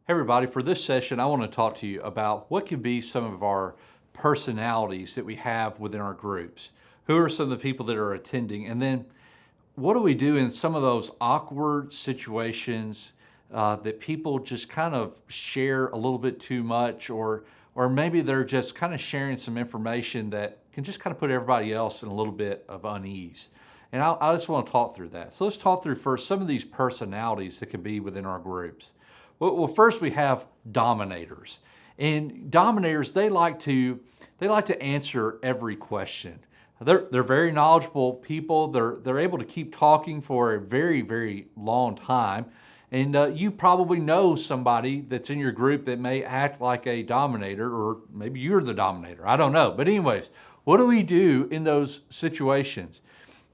Hey everybody, for this session, I want to talk to you about what could be some of our personalities that we have within our groups. Who are some of the people that are attending? And then what do we do in some of those awkward situations that people just kind of share a little bit too much, or maybe they're just kind of sharing some information that can just kind of put everybody else in a little bit of unease. And I just want to talk through that. So let's talk through first some of these personalities that can be within our groups. Well, first we have dominators, and dominators they like to answer every question. They're very knowledgeable people. They're able to keep talking for a very long time, and you probably know somebody that's in your group that may act like a dominator, or maybe you're the dominator. I don't know, but anyways, what do we do in those situations?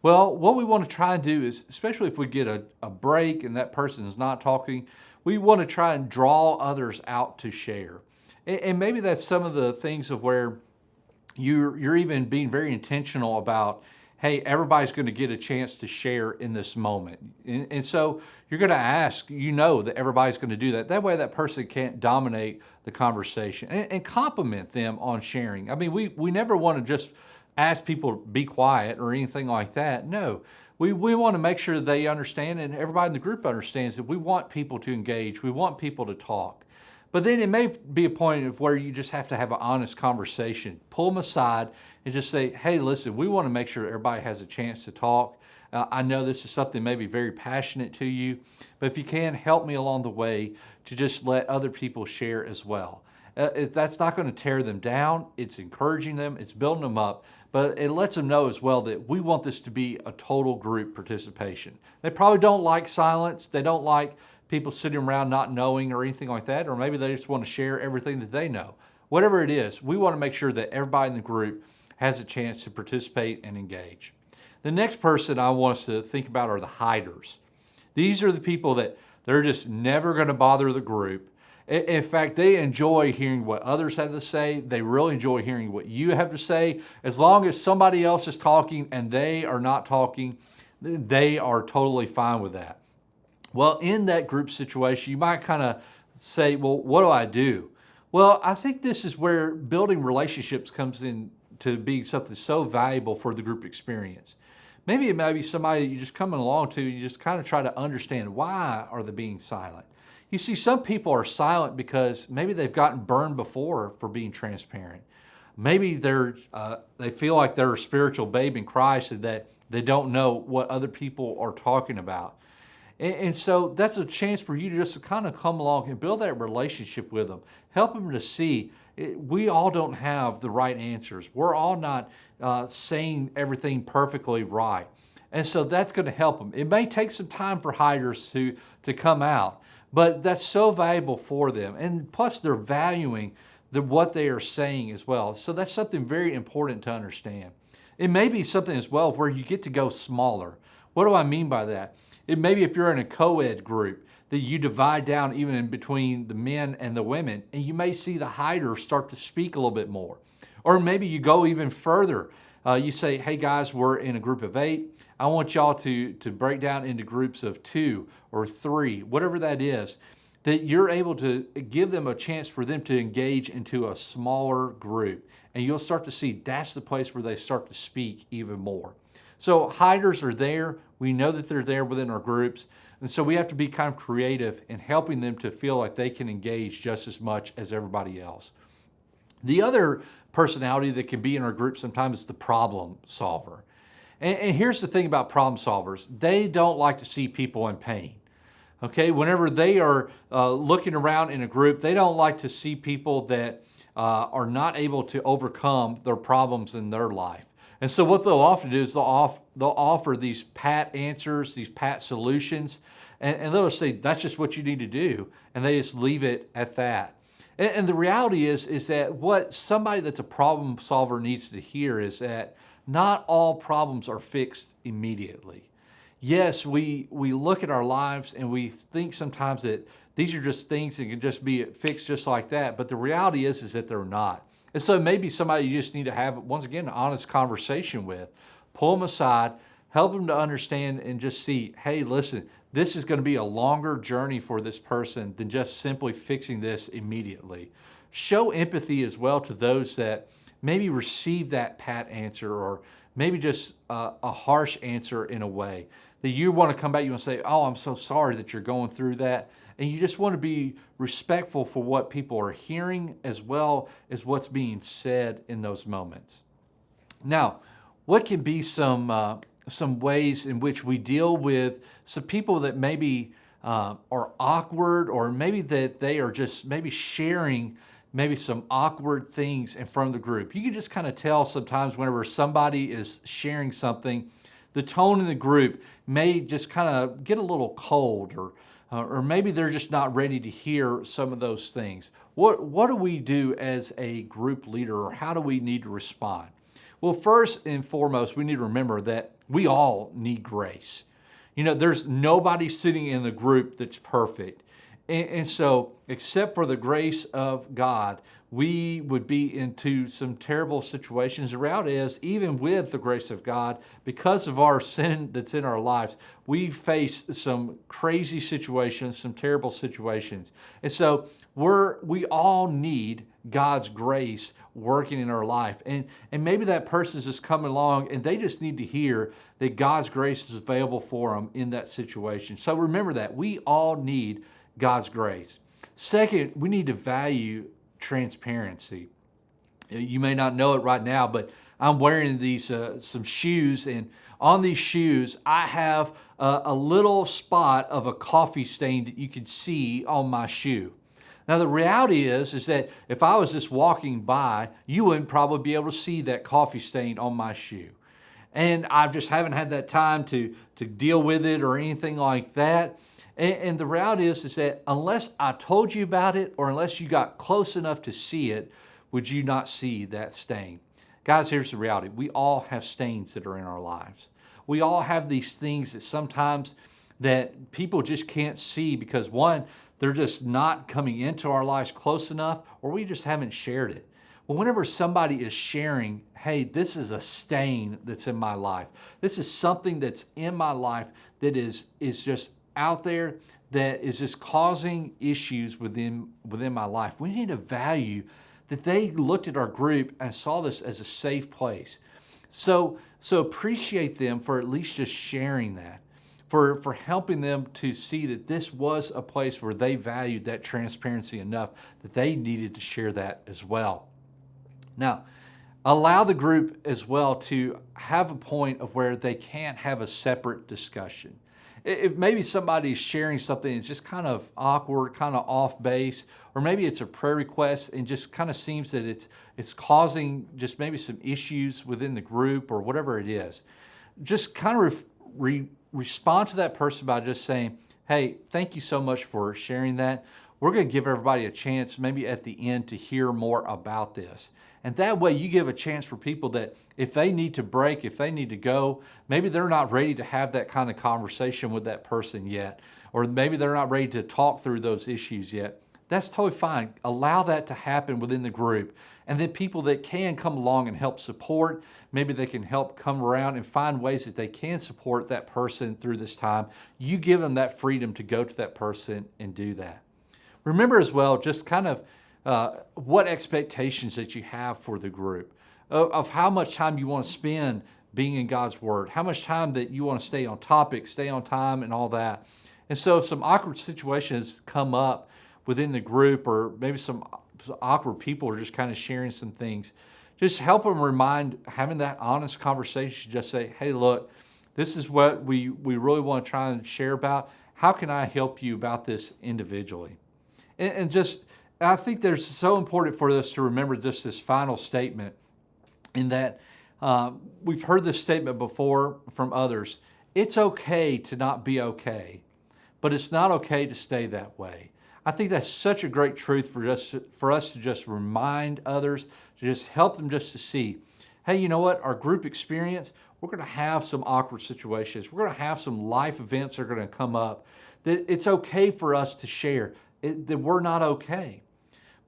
Well, what we want to try and do is, especially if we get a break and that person is not talking, we want to try and draw others out to share. And maybe that's some of the things of where you're even being very intentional about, hey, everybody's going to get a chance to share in this moment. And so you're going to ask, that everybody's going to do that. That way that person can't dominate the conversation, and compliment them on sharing. I mean, we never want to just ask people to be quiet or anything like that. No, we want to make sure that they understand, and everybody in the group understands, that we want people to engage. We want people to talk. But then it may be a point of where you just have to have an honest conversation. Pull them aside and just say, hey, listen, we want to make sure everybody has a chance to talk. I know this is something maybe very passionate to you, but if you can, help me along the way to just let other people share as well. That's not going to tear them down. It's encouraging them. It's building them up. But it lets them know as well that we want this to be a total group participation. They probably don't like silence. They don't like people sitting around not knowing or anything like that, or maybe they just want to share everything that they know. Whatever it is, we want to make sure that everybody in the group has a chance to participate and engage. The next person I want us to think about are the hiders. These are the people that they're just never going to bother the group. In fact, they enjoy hearing what others have to say. They really enjoy hearing what you have to say. As long as somebody else is talking and they are not talking, they are totally fine with that. Well, in that group situation, you might kind of say, well, what do I do? Well, I think this is where building relationships comes in to be something so valuable for the group experience. Maybe it may be somebody you're just coming along to, you just kind of try to understand, why are they being silent? You see, some people are silent because maybe they've gotten burned before for being transparent. Maybe they feel like they're a spiritual babe in Christ and that they don't know what other people are talking about. And so that's a chance for you to just kind of come along and build that relationship with them. Help them to see we all don't have the right answers. We're all not saying everything perfectly right. And so that's going to help them. It may take some time for hiders to come out, but that's so valuable for them. And plus they're valuing what they are saying as well. So that's something very important to understand. It may be something as well where you get to go smaller. What do I mean by that? It may be if you're in a co-ed group that you divide down even in between the men and the women, and you may see the hiders start to speak a little bit more. Or maybe you go even further. You say, hey guys, we're in a group of 8. I want y'all to break down into groups of 2 or 3, whatever that is, that you're able to give them a chance for them to engage into a smaller group. And you'll start to see that's the place where they start to speak even more. So hiders are there. We know that they're there within our groups. And so we have to be kind of creative in helping them to feel like they can engage just as much as everybody else. The other personality that can be in our group sometimes is the problem solver. And here's the thing about problem solvers. They don't like to see people in pain. Okay, whenever they are looking around in a group, they don't like to see people that are not able to overcome their problems in their life. And so what they'll often do is they'll offer these pat answers, these pat solutions, and they'll say, that's just what you need to do. And they just leave it at that. And the reality is that what somebody that's a problem solver needs to hear is that not all problems are fixed immediately. Yes, we look at our lives and we think sometimes that these are just things that can just be fixed just like that. But the reality is that they're not. And so maybe somebody you just need to have, once again, an honest conversation with. Pull them aside, help them to understand and just see, hey, listen, this is going to be a longer journey for this person than just simply fixing this immediately. Show empathy as well to those that maybe receive that pat answer, or maybe just a harsh answer in a way that you want to come back, you want to say, oh, I'm so sorry that you're going through that. And you just want to be respectful for what people are hearing as well as what's being said in those moments. Now, what can be some ways in which we deal with some people that maybe are awkward, or maybe that they are just maybe sharing maybe some awkward things in front of the group? You can just kind of tell sometimes whenever somebody is sharing something, the tone in the group may just kind of get a little cold, or maybe they're just not ready to hear some of those things. What do we do as a group leader, or how do we need to respond? Well, first and foremost, we need to remember that we all need grace. You know, there's nobody sitting in the group that's perfect. And so, except for the grace of God, we would be into some terrible situations. The reality is, even with the grace of God, because of our sin that's in our lives, we face some crazy situations, some terrible situations. And so we all need God's grace working in our life. And maybe that person's just coming along and they just need to hear that God's grace is available for them in that situation. So remember that. We all need God's grace. Second, we need to value transparency. You may not know it right now, but I'm wearing these some shoes, and on these shoes I have a little spot of a coffee stain that you can see on my shoe. Now the reality is that if I was just walking by, you wouldn't probably be able to see that coffee stain on my shoe. And I just haven't had that time to deal with it or anything like that. And the reality is that unless I told you about it, or unless you got close enough to see it, would you not see that stain? Guys, here's the reality. We all have stains that are in our lives. We all have these things that sometimes that people just can't see because, one, they're just not coming into our lives close enough, or we just haven't shared it. Well, whenever somebody is sharing, hey, this is a stain that's in my life. This is something that's in my life that is just out there, that is just causing issues within my life. We need to value that they looked at our group and saw this as a safe place. So appreciate them for at least just sharing that, for helping them to see that this was a place where they valued that transparency enough that they needed to share that as well. Now, allow the group as well to have a point of where they can't have a separate discussion. If maybe somebody's sharing something that's just kind of awkward, kind of off base, or maybe it's a prayer request and just kind of seems that it's causing just maybe some issues within the group or whatever it is, just kind of respond to that person by just saying, hey, thank you so much for sharing that. We're going to give everybody a chance maybe at the end to hear more about this. And that way you give a chance for people that if they need to break, if they need to go, maybe they're not ready to have that kind of conversation with that person yet, or maybe they're not ready to talk through those issues yet. That's totally fine. Allow that to happen within the group. And then people that can come along and help support, maybe they can help come around and find ways that they can support that person through this time. You give them that freedom to go to that person and do that. Remember as well, just kind of what expectations that you have for the group, of how much time you want to spend being in God's Word, how much time that you want to stay on topic, stay on time, and all that. And so if some awkward situations come up within the group, or maybe some awkward people are just kind of sharing some things, just help them having that honest conversation. Just say, hey, look, this is what we really want to try and share about. How can I help you about this individually? And I think there's so important for us to remember just this final statement, in that we've heard this statement before from others. It's okay to not be okay, but it's not okay to stay that way. I think that's such a great truth for us to just remind others, to just help them just to see, hey, you know what? Our group experience, we're going to have some awkward situations. We're going to have some life events that are going to come up, that it's okay for us to share, that we're not okay.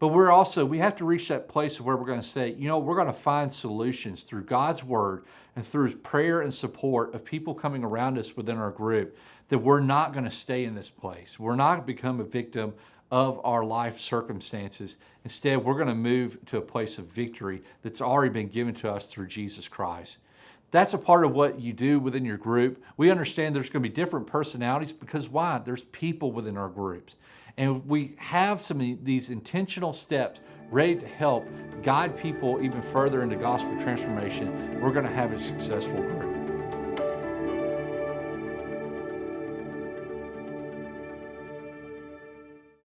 But we have to reach that place where we're going to say, we're going to find solutions through God's word and through prayer and support of people coming around us within our group, that we're not going to stay in this place. We're not going to become a victim of our life circumstances. Instead, we're going to move to a place of victory that's already been given to us through Jesus Christ. That's a part of what you do within your group. We understand there's going to be different personalities because why? There's people within our groups. And we have some of these intentional steps ready to help guide people even further into gospel transformation. We're going to have a successful group.